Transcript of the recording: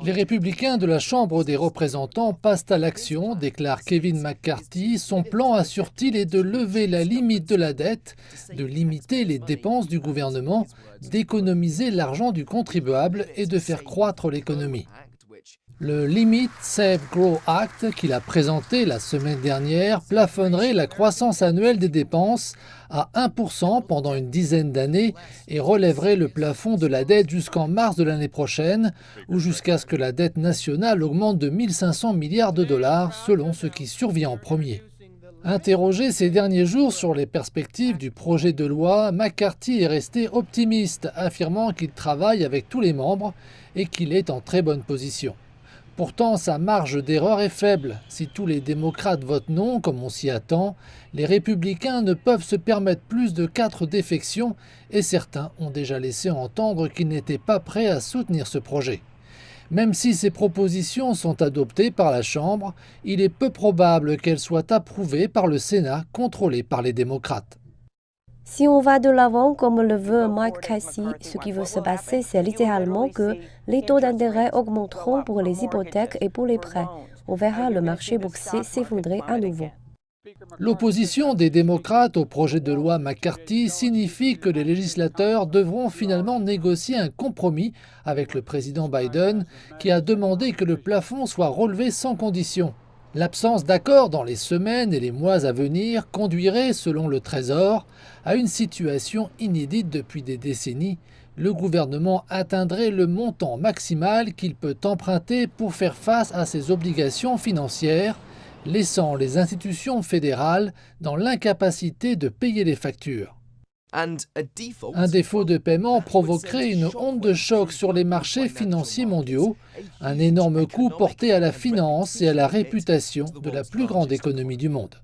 Les républicains de la Chambre des représentants passent à l'action, déclare Kevin McCarthy. Son plan, assure-t-il, est de lever la limite de la dette, de limiter les dépenses du gouvernement, d'économiser l'argent du contribuable et de faire croître l'économie. Le Limit Save Grow Act qu'il a présenté la semaine dernière plafonnerait la croissance annuelle des dépenses à 1% pendant une dizaine d'années et relèverait le plafond de la dette jusqu'en mars de l'année prochaine ou jusqu'à ce que la dette nationale augmente de 1 500 milliards de dollars selon ce qui survient en premier. Interrogé ces derniers jours sur les perspectives du projet de loi, McCarthy est resté optimiste, affirmant qu'il travaille avec tous les membres et qu'il est en très bonne position. Pourtant, sa marge d'erreur est faible. Si tous les démocrates votent non, comme on s'y attend, les républicains ne peuvent se permettre plus de 4 défections et certains ont déjà laissé entendre qu'ils n'étaient pas prêts à soutenir ce projet. Même si ces propositions sont adoptées par la Chambre, il est peu probable qu'elles soient approuvées par le Sénat, contrôlé par les démocrates. Si on va de l'avant comme le veut Mike Casey, ce qui va se passer, c'est littéralement que les taux d'intérêt augmenteront pour les hypothèques et pour les prêts. On verra le marché boursier s'effondrer à nouveau. L'opposition des démocrates au projet de loi McCarthy signifie que les législateurs devront finalement négocier un compromis avec le président Biden, qui a demandé que le plafond soit relevé sans condition. L'absence d'accord dans les semaines et les mois à venir conduirait, selon le Trésor, à une situation inédite depuis des décennies. Le gouvernement atteindrait le montant maximal qu'il peut emprunter pour faire face à ses obligations financières, laissant les institutions fédérales dans l'incapacité de payer les factures. Un défaut de paiement provoquerait une onde de choc sur les marchés financiers mondiaux, un énorme coup porté à la finance et à la réputation de la plus grande économie du monde.